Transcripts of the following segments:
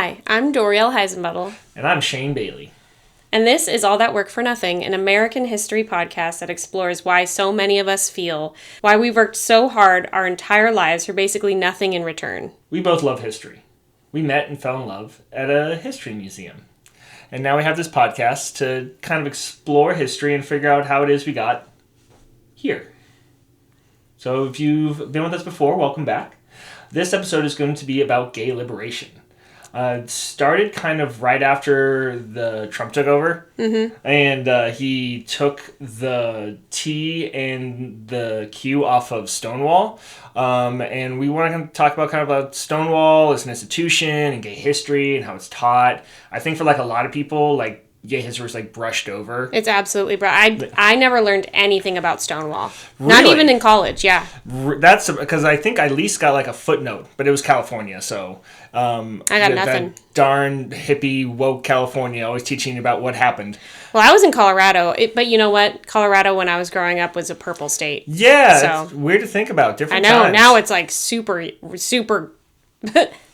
Hi, I'm Doriel Heisenbuttle. And I'm Shane Bailey. And this is All That Work for Nothing, an American history podcast that explores why so many of us feel, why we've worked so hard our entire lives for basically nothing in return. We both love history. We met and fell in love at a history museum. And now we have this podcast to kind of explore history and figure out how it is we got here. So if you've been with us before, welcome back. This episode is going to be about gay liberation. It started kind of right after the Trump took over, and he took the T and the Q off of Stonewall, and we want to talk about kind of about Stonewall as an institution and gay history and how it's taught. I think for like a lot of people, like gay history is like brushed over. It's absolutely I never learned anything about Stonewall. Really? Not even in college, yeah. That's because I think I at least got like a footnote, but it was California, so I got nothing. That darn hippie woke California always teaching about what happened. Well, I was in Colorado, but you know what? Colorado when I was growing up was a purple state. Yeah, so it's weird to think about. Different I know, times. now it's like super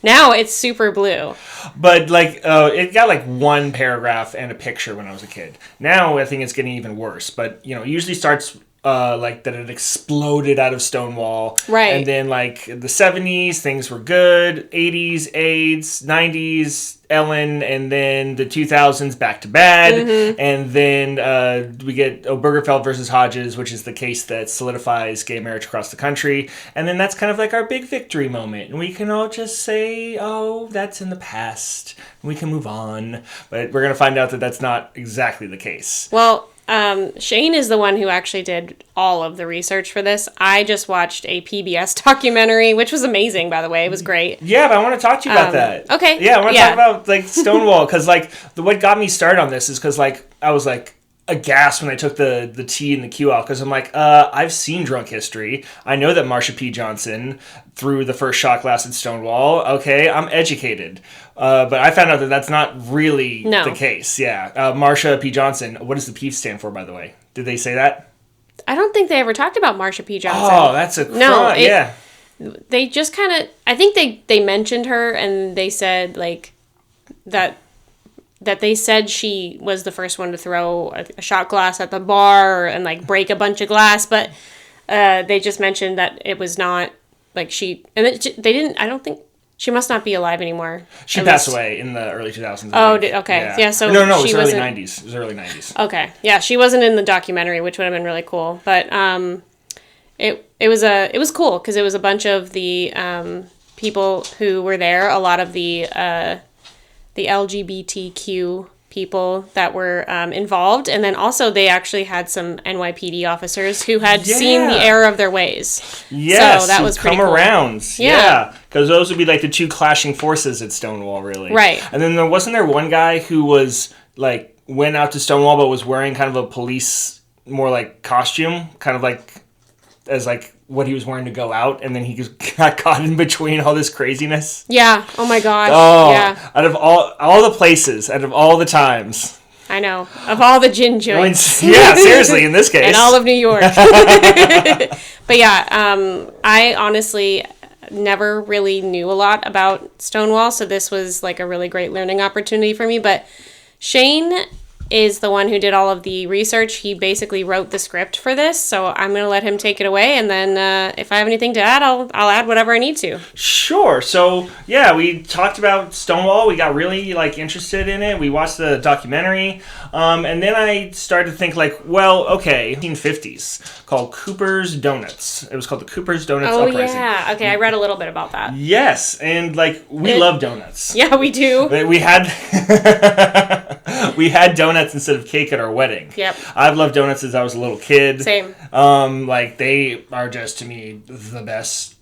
now it's super blue. But like it got like one paragraph and a picture when I was a kid. Now I think it's getting even worse. But you know, it usually starts like that it exploded out of Stonewall. Right. And then like the 70s, things were good. 80s, AIDS, 90s, Ellen, and then the 2000s back to bad. And then we get Obergefell versus Hodges, which is the case that solidifies gay marriage across the country. And then that's kind of like our big victory moment. And we can all just say, oh, that's in the past. And we can move on. But we're going to find out that that's not exactly the case. Well, Shane is the one who actually did all of the research for this. I just watched a PBS documentary, which was amazing, by the way. It was great. Yeah, but I want to talk to you about that. Okay. Yeah, I want to talk about like Stonewall, because like what got me started on this is because like I was like aghast when I took the T and the Q off, because I'm like, I've seen Drunk History. I know that Marsha P. Johnson threw the first shot glass at Stonewall. Okay, I'm educated. But I found out that that's not really the case. Yeah. Marsha P. Johnson. What does the P stand for, by the way? Did they say that? I don't think they ever talked about Marsha P. Johnson. Oh, that's a crime. Yeah. They just kind of, I think they mentioned her and they said like that they said she was the first one to throw a shot glass at the bar and like break a bunch of glass, but they just mentioned that it was not like she, and they didn't, I don't think, she must not be alive anymore. She passed away in the early 2000s. Oh, okay. Yeah, so no, it was early 90s. It was early 90s. Okay. Yeah, she wasn't in the documentary, which would have been really cool. But it was cool because it was a bunch of the people who were there, a lot of the LGBTQ people that were involved, and then also they actually had some NYPD officers who had seen the error of their ways. Yes, so that was pretty cool. Come around. Yeah, because those would be like the two clashing forces at Stonewall, really. Right. And then wasn't there one guy who was like went out to Stonewall but was wearing kind of a police more like costume, kind of like as like what he was wearing to go out, and then he just got caught in between all this craziness. Yeah. Oh my gosh. Oh, yeah. Out of all the places, out of all the times. I know. Of all the gin joints. Yeah, seriously, in this case. In all of New York. But yeah, I honestly never really knew a lot about Stonewall, so this was like a really great learning opportunity for me. But Shane is the one who did all of the research. He basically wrote the script for this, so I'm going to let him take it away, and then if I have anything to add, I'll add whatever I need to. Sure. So, yeah, we talked about Stonewall. We got really, like, interested in it. We watched the documentary, and then I started to think, like, well, okay, 1950s, called Cooper's Donuts. It was called the Cooper's Donuts Uprising. Oh, yeah. Okay, I read a little bit about that. Yes, and, like, we love donuts. Yeah, we do. We had donuts instead of cake at our wedding. Yep. I've loved donuts since I was a little kid. Same. Like they are just to me the best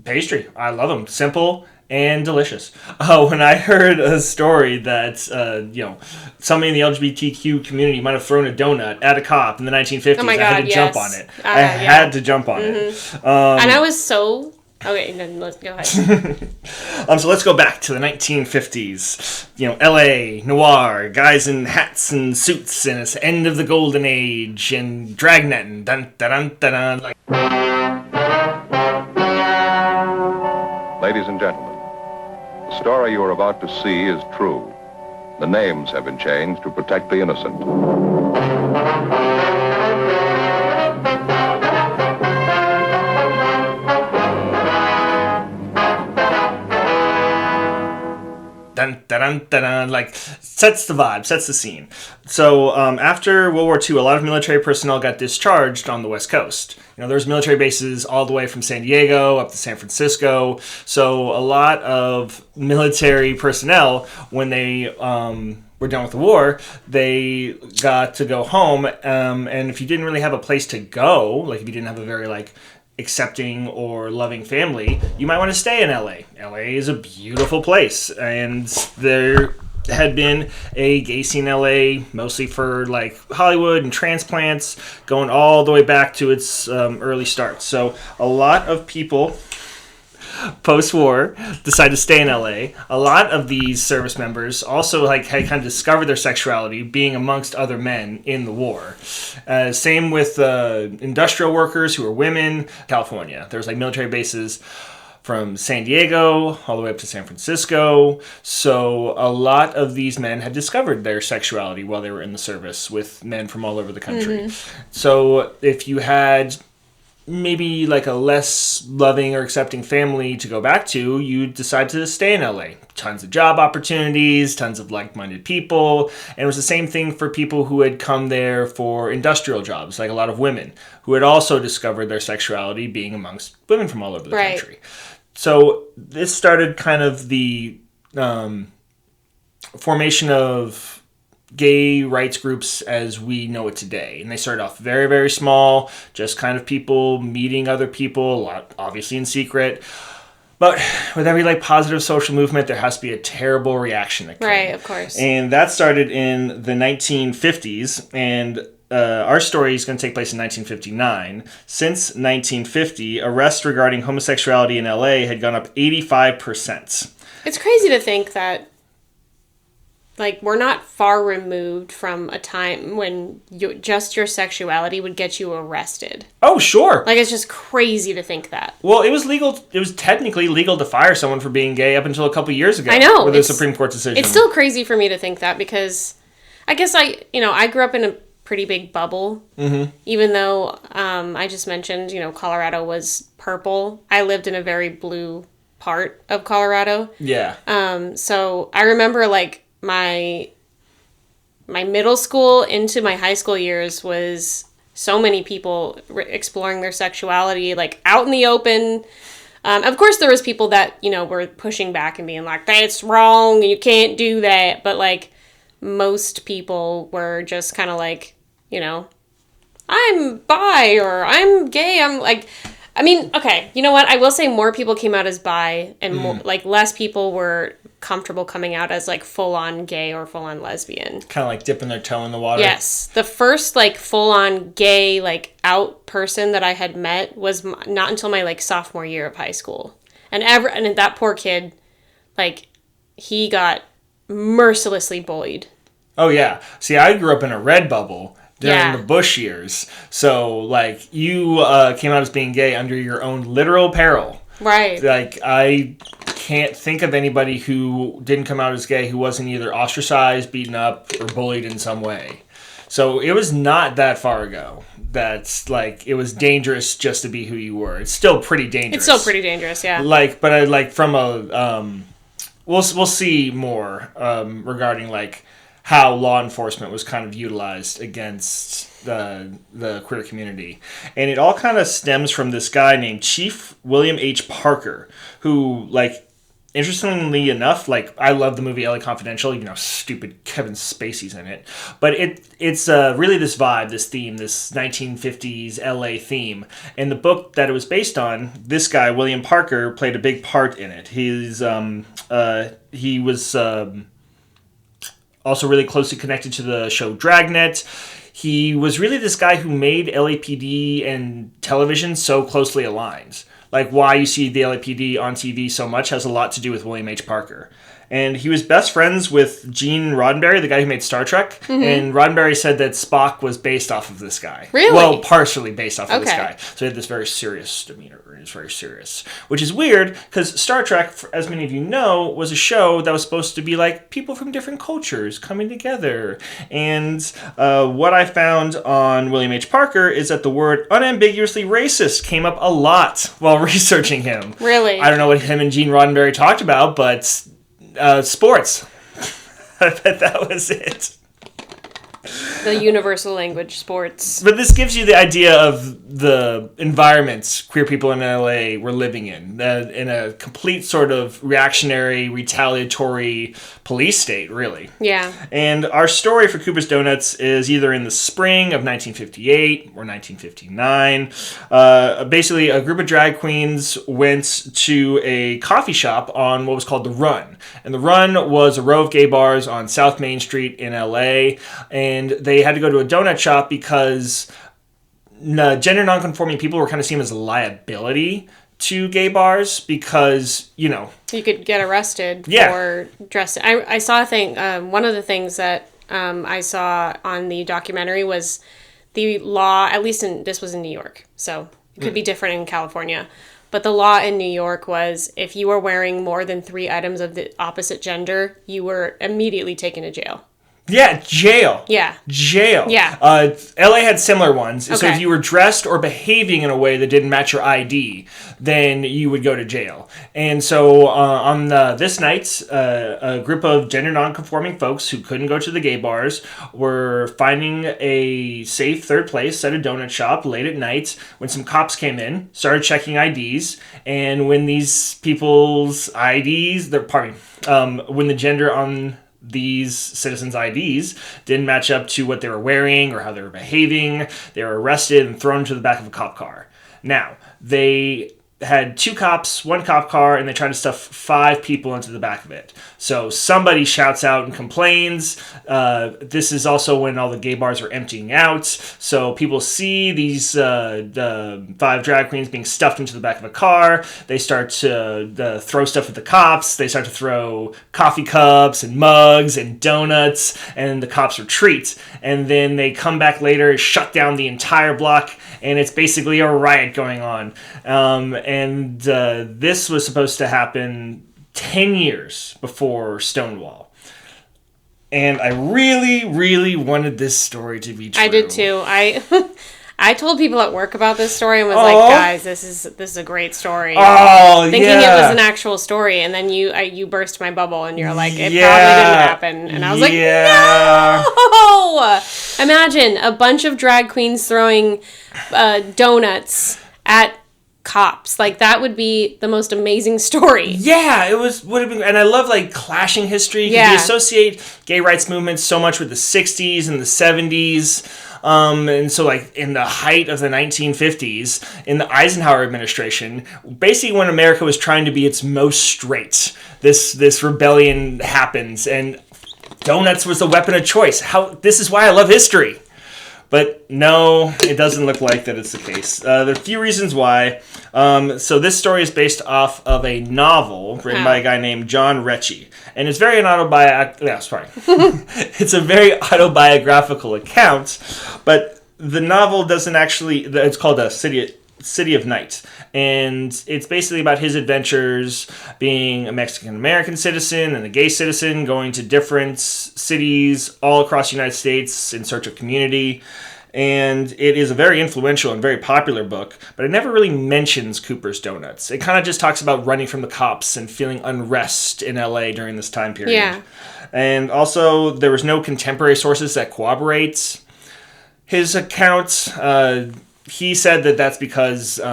pastry. I love them. Simple and delicious. When I heard a story that somebody in the LGBTQ community might have thrown a donut at a cop in the 1950s, oh my God, I had to jump on it. I yeah. had to jump on it. And I was so... Okay, then let's go ahead. So let's go back to the 1950s. L.A., noir, guys in hats and suits, and it's the end of the golden age, and dragnetting, dun dun dun dun. Ladies and gentlemen, story you are about to see is true. The names have been changed to protect the innocent. Dun, dun, dun, dun, dun, like, sets the vibe, sets the scene. So after World War II, a lot of military personnel got discharged on the West Coast. You know, there's military bases all the way from San Diego up to San Francisco. So a lot of military personnel, when they were done with the war, they got to go home. And if you didn't really have a place to go, like if you didn't have a very accepting or loving family, you might want to stay in LA. LA is a beautiful place, and there had been a gay scene in LA, mostly for Hollywood and transplants, going all the way back to its early start. So a lot of people post-war decided to stay in LA. A lot of these service members also had kind of discovered their sexuality being amongst other men in the war. Same with industrial workers who were women. California, there's military bases from San Diego all the way up to San Francisco. So a lot of these men had discovered their sexuality while they were in the service with men from all over the country. Mm-hmm. So if you had maybe a less loving or accepting family to go back to, you decide to stay in LA. Tons of job opportunities, tons of like-minded people. And it was the same thing for people who had come there for industrial jobs, like a lot of women who had also discovered their sexuality being amongst women from all over the country. So this started kind of the formation of gay rights groups as we know it today. And they started off very, very small, just kind of people meeting other people, a lot obviously in secret. But with every positive social movement, there has to be a terrible reaction that comes. Right, of course. And that started in the 1950s, and our story is going to take place in 1959. Since 1950, arrests regarding homosexuality in LA had gone up 85%. It's crazy to think that we're not far removed from a time when just your sexuality would get you arrested. Oh, sure. It's just crazy to think that. Well, it was legal. It was technically legal to fire someone for being gay up until a couple years ago. I know. With a Supreme Court decision. It's still crazy for me to think that because I guess I grew up in a pretty big bubble. Mm-hmm. Even though I just mentioned, Colorado was purple. I lived in a very blue part of Colorado. Yeah. So I remember my middle school into my high school years was so many people exploring their sexuality out in the open. Of course there was people that were pushing back and being that's wrong, you can't do that, but most people were just kind of I'm bi or I'm gay. Okay, you know what, I will say more people came out as bi and more, less people were comfortable coming out as full-on gay or full-on lesbian. Kind of dipping their toe in the water. Yes. The first full-on gay out person that I had met was not until my sophomore year of high school. And that poor kid, he got mercilessly bullied. Oh yeah. See, I grew up in a red bubble during the Bush years. So you came out as being gay under your own literal peril. Right. I can't think of anybody who didn't come out as gay who wasn't either ostracized, beaten up, or bullied in some way. So it was not that far ago that's it was dangerous just to be who you were. It's still pretty dangerous. It's still pretty dangerous, yeah. But I from a we'll see more regarding how law enforcement was kind of utilized against the queer community. And it all kind of stems from this guy named Chief William H. Parker, who, interestingly enough, I love the movie LA Confidential, even though stupid Kevin Spacey's in it. But it's really this vibe, this theme, this 1950s LA theme. And the book that it was based on, this guy, William Parker, played a big part in it. He was also really closely connected to the show Dragnet. He was really this guy who made LAPD and television so closely aligned. Why you see the LAPD on TV so much has a lot to do with William H. Parker. And he was best friends with Gene Roddenberry, the guy who made Star Trek. And Roddenberry said that Spock was based off of this guy. Really? Well, partially based off of this Okay. guy. So he had this very serious demeanor. He was very serious. Which is weird, because Star Trek, as many of you know, was a show that was supposed to be like people from different cultures coming together. And what I found on William H. Parker is that the word unambiguously racist came up a lot while researching him. Really? I don't know what him and Gene Roddenberry talked about, but sports. I bet that was it. The universal language, sports. But this gives you the idea of the environments queer people in LA were living in a complete sort of reactionary, retaliatory police state, really. Yeah. And our story for Cooper's Donuts is either in the spring of 1958 or 1959. Basically, a group of drag queens went to a coffee shop on what was called The Run. And The Run was a row of gay bars on South Main Street in LA. And they had to go to a donut shop because gender nonconforming people were kind of seen as a liability to gay bars because, you know... You could get arrested Yeah. for dressing. I saw a thing, one of the things that I saw on the documentary was the law, at least this was in New York, so it could be different in California. But the law in New York was if you were wearing more than 3 items of the opposite gender, you were immediately taken to jail. Yeah, jail. Yeah. Jail. Yeah. LA had similar ones. So Okay. if you were dressed or behaving in a way that didn't match your ID, then you would go to jail. And so on this night, a group of gender nonconforming folks who couldn't go to the gay bars were finding a safe third place at a donut shop late at night when some cops came in, started checking IDs, and when these people's IDs, when the gender on these citizens' IDs didn't match up to what they were wearing or how they were behaving, they were arrested and thrown to the back of a cop car. Now, they had 2 cops, 1 cop car, and they tried to stuff 5 people into the back of it. So somebody shouts out and complains. This is also when all the gay bars are emptying out. So people see these the 5 drag queens being stuffed into the back of a car. They start to throw stuff at the cops. They start to throw coffee cups and mugs and donuts, and the cops retreat. And then they come back later, shut down the entire block, and it's basically a riot going on. And this was supposed to happen 10 years before Stonewall. And I really, really wanted this story to be true. I did too. I told people at work about this story and was like, guys, this is a great story. Thinking it was an actual story, and then you burst my bubble and you're like, it probably didn't happen. And I was like, no! Imagine a bunch of drag queens throwing donuts at cops. Like, that would be the most amazing story. Yeah, would have been, and I love like clashing history because you associate gay rights movements so much with the 60s and the 70s. And so, like, in the height of the 1950s, in the Eisenhower administration, basically when America was trying to be its most straight, this rebellion happens, and donuts was the weapon of choice. This is why I love history. But no, it doesn't look like that it's the case. There are a few reasons why. So this story is based off of a novel written by a guy named John Recchi. And it's very it's a very autobiographical account, but the novel doesn't actually... It's called City of Night, and it's basically about his adventures being a Mexican-American citizen and a gay citizen going to different cities all across the United States in search of community. And it is a very influential and very popular book, but it never really mentions Cooper's Donuts. It kind of just talks about running from the cops and feeling unrest in LA during this time period. Yeah. And also, there was no contemporary sources that corroborate his account. He said that that's because, it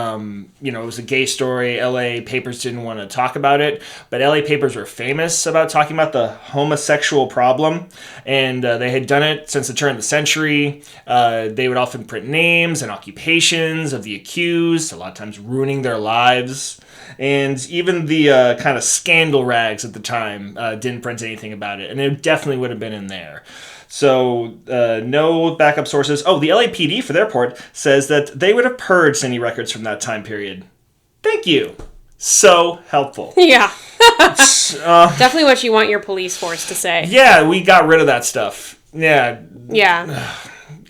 was a gay story. LA papers didn't want to talk about it. But LA papers were famous about talking about the homosexual problem. And they had done it since the turn of the century. They would often print names and occupations of the accused, a lot of times ruining their lives. And even the kind of scandal rags at the time didn't print anything about it. And it definitely would have been in there. So, no backup sources. Oh, the LAPD, for their part, says that they would have purged any records from that time period. Thank you. So helpful. Yeah. Definitely what you want your police force to say. Yeah, we got rid of that stuff. Yeah. Yeah.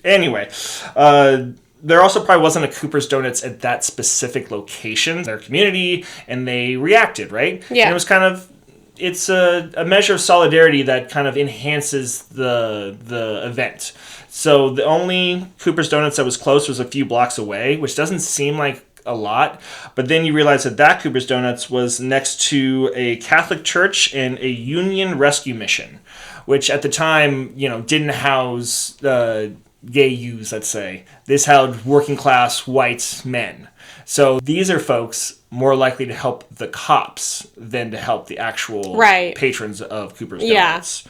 Anyway, there also probably wasn't a Cooper's Donuts at that specific location, their community, and they reacted, right? Yeah. And it was kind of, it's a measure of solidarity that kind of enhances the event. So the only Cooper's Donuts that was close was a few blocks away, which doesn't seem like a lot, but then you realize that Cooper's Donuts was next to a Catholic church and a Union rescue mission, which at the time, didn't house gay youths, let's say. This held working class white men. So these are folks more likely to help the cops than to help the actual patrons of Cooper's Donuts.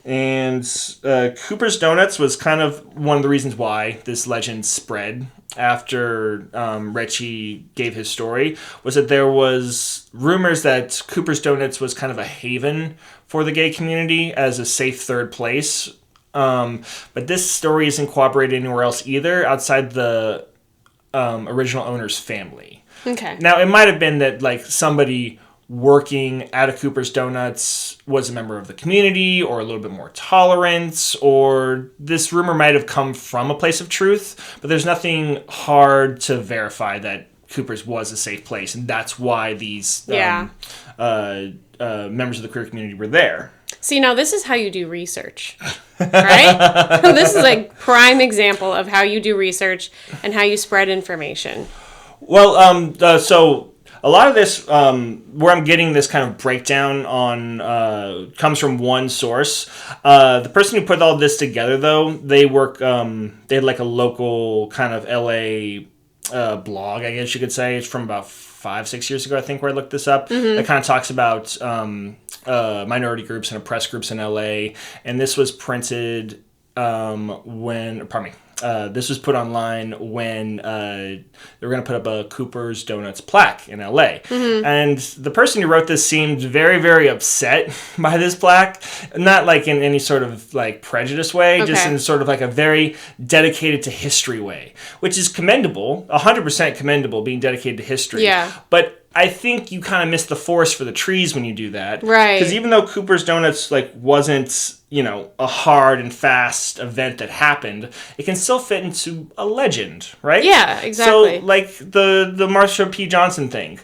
And Cooper's Donuts was kind of one of the reasons why this legend spread after Ritchie gave his story, was that there was rumors that Cooper's Donuts was kind of a haven for the gay community as a safe third place. But this story isn't corroborated anywhere else either outside the original owner's family. Okay. Now, it might have been that somebody working at a Cooper's Donuts was a member of the community or a little bit more tolerant, or this rumor might have come from a place of truth, but there's nothing hard to verify that Cooper's was a safe place, and that's why these members of the queer community were there. See, now this is how you do research, right? This is a prime example of how you do research and how you spread information. Well, so a lot of this, where I'm getting this kind of breakdown on, comes from one source. The person who put all this together, though, they had like a local kind of LA blog, I guess you could say. It's from about 5-6 years ago, I think, where I looked this up. Mm-hmm. That kind of talks about minority groups and oppressed groups in LA. And this was printed this was put online when they were going to put up a Cooper's Donuts plaque in LA. Mm-hmm. And the person who wrote this seemed very, very upset by this plaque. Not like in any sort of prejudice way, just in sort of a very dedicated to history way, which is commendable, 100% commendable, being dedicated to history. Yeah. But I think you kind of miss the forest for the trees when you do that. Right. Because even though Cooper's Donuts wasn't, a hard and fast event that happened, it can still fit into a legend, right? Yeah, exactly. So the Marsha P. Johnson thing,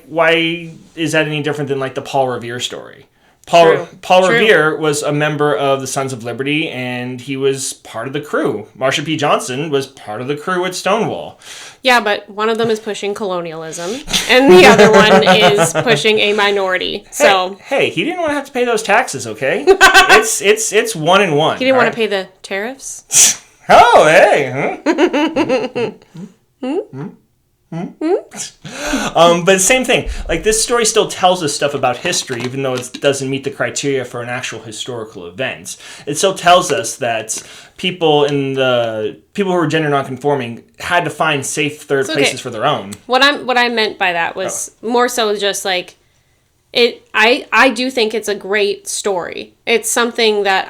why is that any different than the Paul Revere story? Paul Revere was a member of the Sons of Liberty, and he was part of the crew. Marsha P. Johnson was part of the crew at Stonewall. Yeah, but one of them is pushing colonialism, and the other one is pushing a minority. So hey, he didn't want to have to pay those taxes, okay? it's 1 and 1. He didn't want to pay the tariffs? Oh, hey. But same thing. This story still tells us stuff about history, even though it doesn't meet the criteria for an actual historical event. It still tells us that people who were gender nonconforming had to find safe third places for their own. What I meant by that was more so just I do think it's a great story. It's something that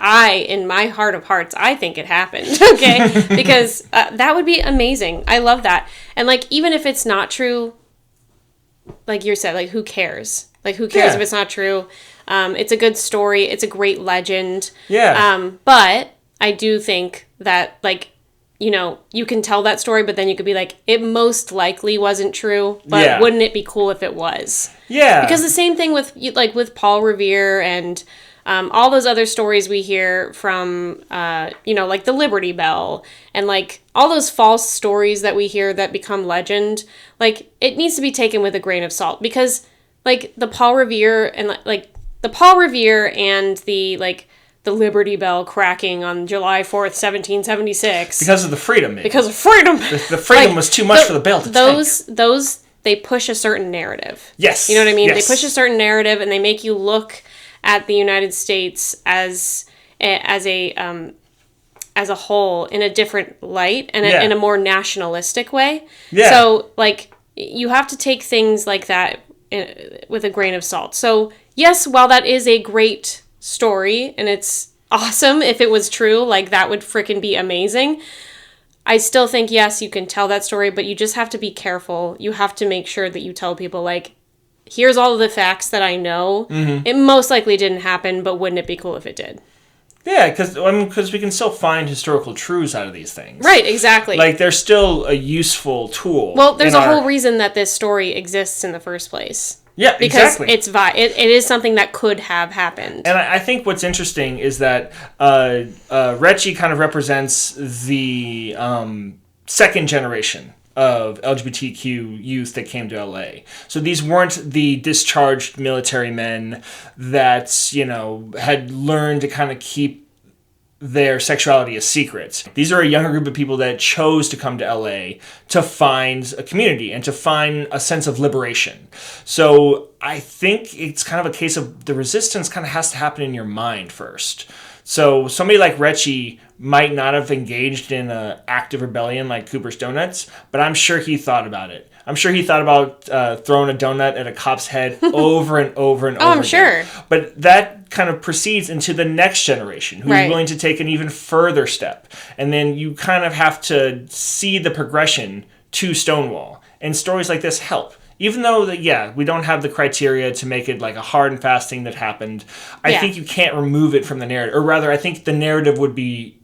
in my heart of hearts, I think it happened, okay? Because that would be amazing. I love that. And, even if it's not true, like you said, who cares? Who cares if it's not true? It's a good story. It's a great legend. Yeah. But I do think that, you can tell that story, but then you could be it most likely wasn't true, but wouldn't it be cool if it was? Yeah. Because the same thing with Paul Revere and all those other stories we hear from, the Liberty Bell and all those false stories that we hear that become legend, it needs to be taken with a grain of salt because the Paul Revere and the Liberty Bell cracking on July 4th, 1776. Because of the freedom. Maybe. Because of freedom. The freedom was too much for the bell to take. They push a certain narrative. Yes. You know what I mean? Yes. They push a certain narrative and they make you look at the United States as a whole in a different light and in a more nationalistic way. Yeah. So, you have to take things like that with a grain of salt. So, yes, while that is a great story and it's awesome if it was true, that would frickin' be amazing. I still think, yes, you can tell that story, but you just have to be careful. You have to make sure that you tell people, here's all of the facts that I know. It most likely didn't happen, but wouldn't it be cool if it did? Yeah, because we can still find historical truths out of these things. Right, exactly. Like, they're still a useful tool. Well, there's a whole reason that this story exists in the first place. Yeah, because exactly. It is something that could have happened. And I think what's interesting is that Recchi kind of represents the second generation of LGBTQ youth that came to LA. So these weren't the discharged military men that, had learned to kind of keep their sexuality a secret. These are a younger group of people that chose to come to LA to find a community and to find a sense of liberation. So I think it's kind of a case of the resistance kind of has to happen in your mind first. So somebody like Recchi might not have engaged in an active rebellion like Cooper's Donuts, but I'm sure he thought about it. I'm sure he thought about throwing a donut at a cop's head over and over and over I'm again. sure. But that kind of proceeds into the next generation who's willing to take an even further step. And then you kind of have to see the progression to Stonewall. And stories like this help. Even though, we don't have the criteria to make it like a hard and fast thing that happened, I think you can't remove it from the narrative. Or rather, I think the narrative would be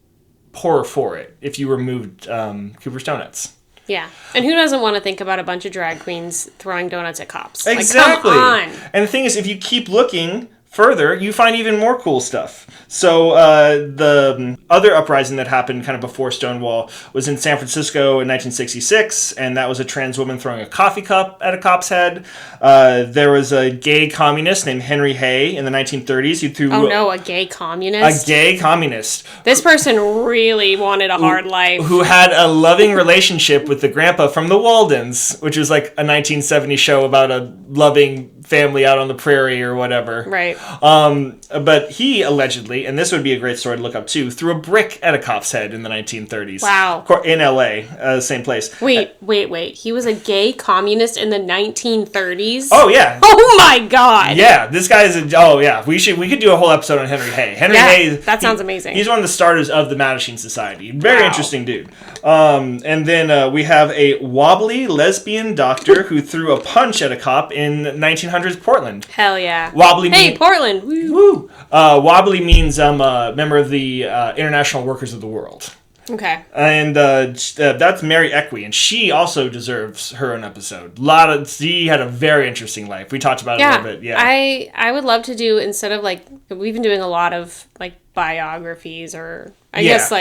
poorer for it if you removed Cooper's Donuts. Yeah. And who doesn't want to think about a bunch of drag queens throwing donuts at cops? Exactly. Like, come on. And the thing is, if you keep looking further, you find even more cool stuff. So the other uprising that happened kind of before Stonewall was in San Francisco in 1966, and that was a trans woman throwing a coffee cup at a cop's head. There was a gay communist named Henry Hay in the 1930s who threw... Oh no, a gay communist? A gay communist. This person really wanted a hard life. Who had a loving relationship with the grandpa from the Waldens, which was like a 1970s show about a loving family out on the prairie or whatever. Right. But he allegedly, and this would be a great story to look up too, threw a brick at a cop's head in the 1930s. Wow. In LA, same place. Wait. He was a gay communist in the 1930s? Oh, yeah. Oh my God. Yeah, this guy is we could do a whole episode on Henry Hay. Henry Hay. That sounds amazing. He's one of the starters of the Mattachine Society. Very interesting dude. And then we have a wobbly lesbian doctor who threw a punch at a cop in 1900s Portland. Hell yeah. Wobbly. Portland. Woo. Wobbly means I'm a member of the International Workers of the World. Okay. And that's Mary Equi, and she also deserves her own episode. She had a very interesting life. We talked about it a little bit. Yeah. I would love to do, instead of we've been doing a lot of biographies or I guess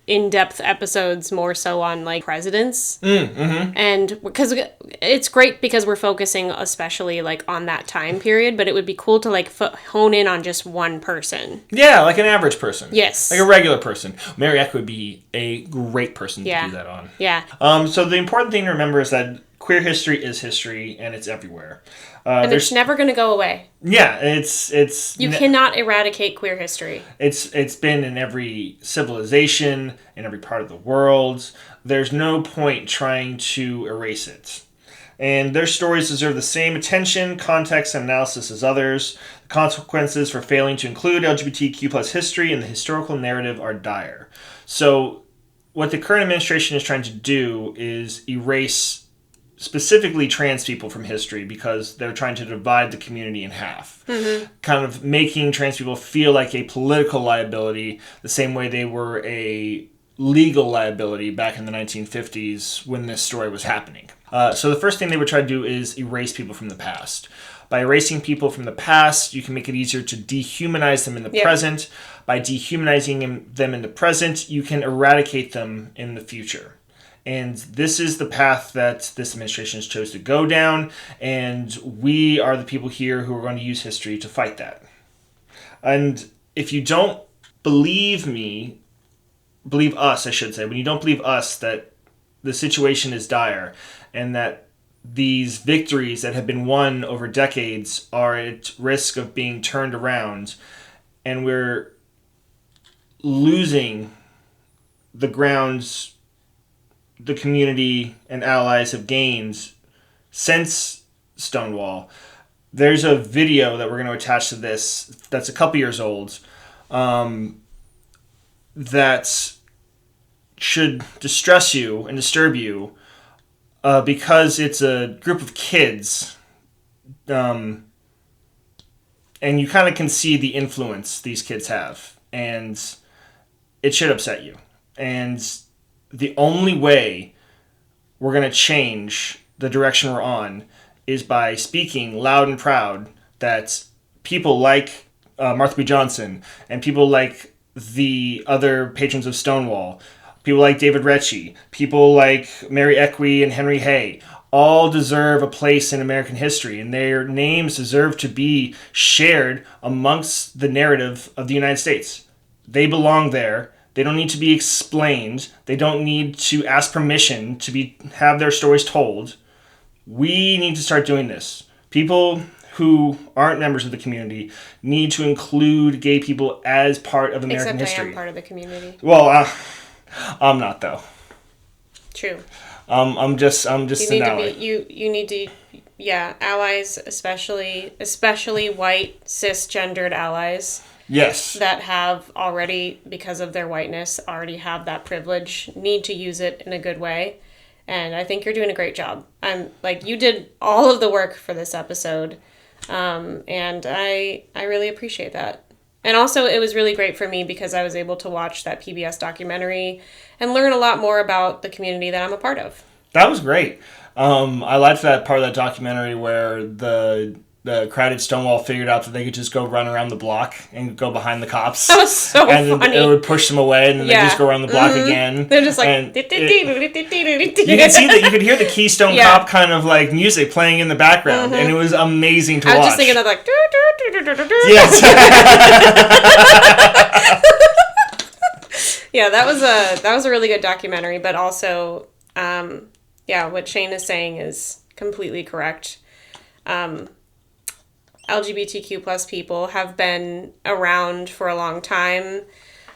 in-depth episodes more so on presidents. And because it's great because we're focusing especially on that time period, but it would be cool to hone in on just one person. Yeah, like an average person. Yes. Like a regular person. Mary Eck would be a great person to do that on. Yeah. So the important thing to remember is that queer history is history, and it's everywhere. And it's never going to go away. Yeah, it's you cannot eradicate queer history. It's been in every civilization, in every part of the world. There's no point trying to erase it. And their stories deserve the same attention, context, and analysis as others. The consequences for failing to include LGBTQ plus history in the historical narrative are dire. So what the current administration is trying to do is erase specifically trans people from history because they're trying to divide the community in half. Mm-hmm. Kind of making trans people feel like a political liability the same way they were a legal liability back in the 1950s when this story was happening. So the first thing they would try to do is erase people from the past. By erasing people from the past, you can make it easier to dehumanize them in the present. By dehumanizing them in the present, you can eradicate them in the future. And this is the path that this administration has chosen to go down, and we are the people here who are going to use history to fight that. And if you don't believe us, I should say, when you don't believe us that the situation is dire and that these victories that have been won over decades are at risk of being turned around, and we're losing the grounds the community and allies have gained since Stonewall. There's a video that we're going to attach to this that's a couple years old that should distress you and disturb you because it's a group of kids, and you kind of can see the influence these kids have, and it should upset you. And the only way we're going to change the direction we're on is by speaking loud and proud that people like Martha B. Johnson and people like the other patrons of Stonewall, people like David Ritchie, people like Mary Equi and Henry Hay, all deserve a place in American history, and their names deserve to be shared amongst the narrative of the United States. They belong there. They don't need to be explained. They don't need to ask permission to have their stories told. We need to start doing this. People who aren't members of the community need to include gay people as part of American history. Except I am part of the community. Well, I'm not, though. True. I'm just you an need ally. to be you need to allies, especially white cisgendered allies. Yes. That have already, because of their whiteness, already have that privilege, need to use it in a good way. And I think you're doing a great job. You did all of the work for this episode. And I really appreciate that. And also it was really great for me because I was able to watch that PBS documentary and learn a lot more about the community that I'm a part of. That was great. I liked that part of that documentary where the crowded Stonewall figured out that they could just go run around the block and go behind the cops. That was so and funny. It would push them away, and then they just go around the block again. They're just like... You can see that you could hear the Keystone Cop kind of like music playing in the background, and it was amazing to watch. I was just thinking of like... Yes. Yeah, that was a really good documentary, but also, what Shane is saying is completely correct. LGBTQ plus people have been around for a long time.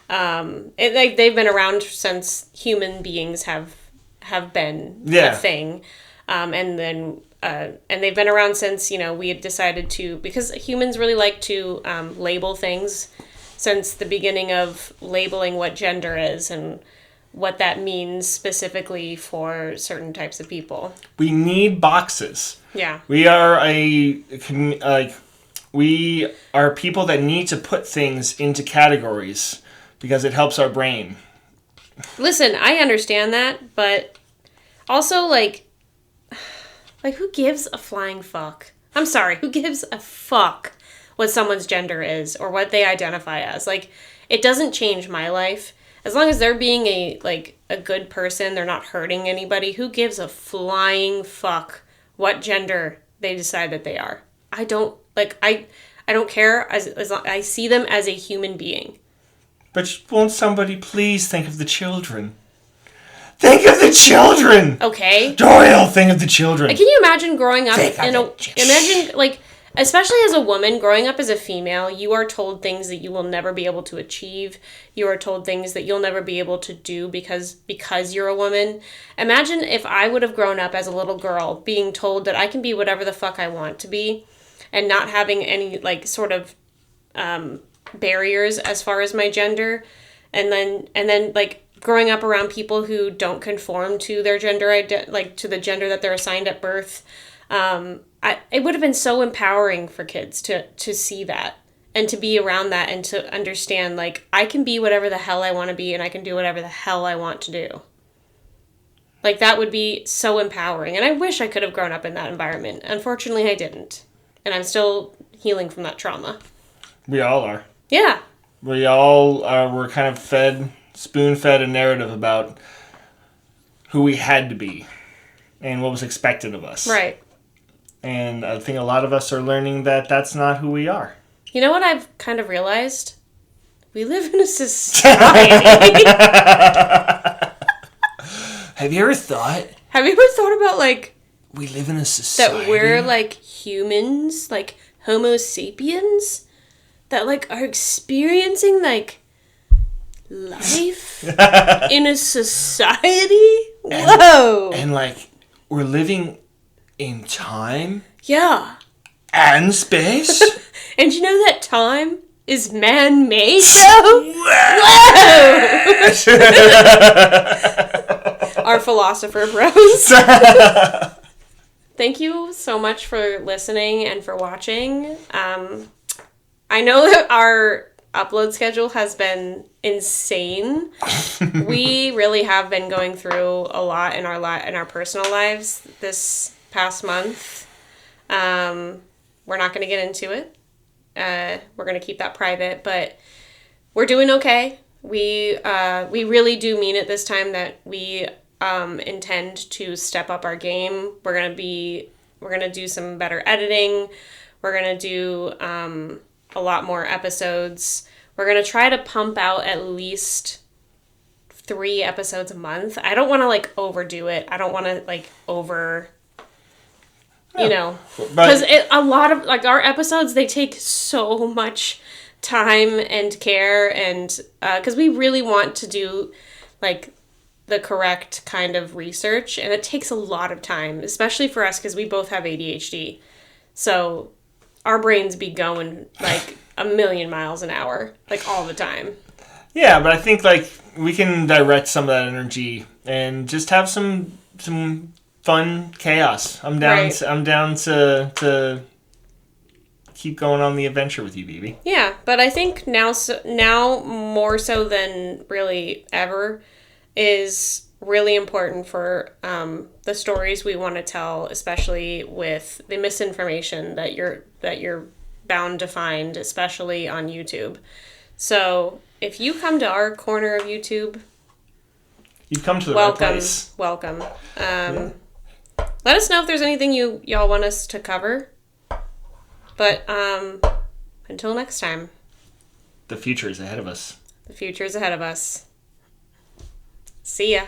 They've been around since human beings have been a thing, and they've been around since we had decided to, because humans really like to label things, since the beginning of labeling what gender is and what that means specifically for certain types of people. We need boxes. Yeah. We are we are people that need to put things into categories because it helps our brain. Listen, I understand that, but also like who gives a flying fuck? I'm sorry, who gives a fuck what someone's gender is or what they identify as? Like, it doesn't change my life. As long as they're being a good person, they're not hurting anybody, who gives a flying fuck what gender they decide that they are? I don't care as long I see them as a human being. But won't somebody please think of the children? Think of the children! Okay. Doyle, think of the children. Can you imagine growing up especially as a woman, growing up as a female, you are told things that you will never be able to achieve. You are told things that you'll never be able to do because you're a woman. Imagine if I would have grown up as a little girl being told that I can be whatever the fuck I want to be and not having any sort of barriers as far as my gender, and then growing up around people who don't conform to their gender to the gender that they're assigned at birth. It would have been so empowering for kids to see that and to be around that and to understand, I can be whatever the hell I want to be and I can do whatever the hell I want to do. That would be so empowering. And I wish I could have grown up in that environment. Unfortunately, I didn't. And I'm still healing from that trauma. We all are. Yeah. We all were kind of spoon-fed a narrative about who we had to be and what was expected of us. Right. And I think a lot of us are learning that that's not who we are. You know what I've kind of realized? We live in a society. Have you ever thought about, we live in a society that we're, humans, Homo sapiens, that, are experiencing, life in a society? Whoa! And, we're living in time? Yeah. And space? And you know that time is man-made, though? Whoa! Our philosopher bros. Thank you so much for listening and for watching. I know that our upload schedule has been insane. We really have been going through a lot in our personal lives this past month. We're not going to get into it. We're going to keep that private, but we're doing okay. We really do mean it this time that we intend to step up our game. We're gonna do some better editing. We're gonna do a lot more episodes. We're gonna try to pump out at least 3 episodes a month. I don't want to like overdo it. I don't want to like because a lot of like our episodes, they take so much time and care, and because we really want to do like the correct kind of research, and it takes a lot of time, especially for us because we both have ADHD. So our brains be going like a million miles an hour, like all the time. Yeah, but I think like we can direct some of that energy and just have some fun chaos. I'm down. Right. I'm down to keep going on the adventure with you, BB. Yeah, but I think now more so than really ever is really important for the stories we want to tell, especially with the misinformation that you're bound to find, especially on YouTube. So if you come to our corner of YouTube, you've come to the right place. Welcome. Let us know if there's anything y'all want us to cover. But until next time. The future is ahead of us. The future is ahead of us. See ya.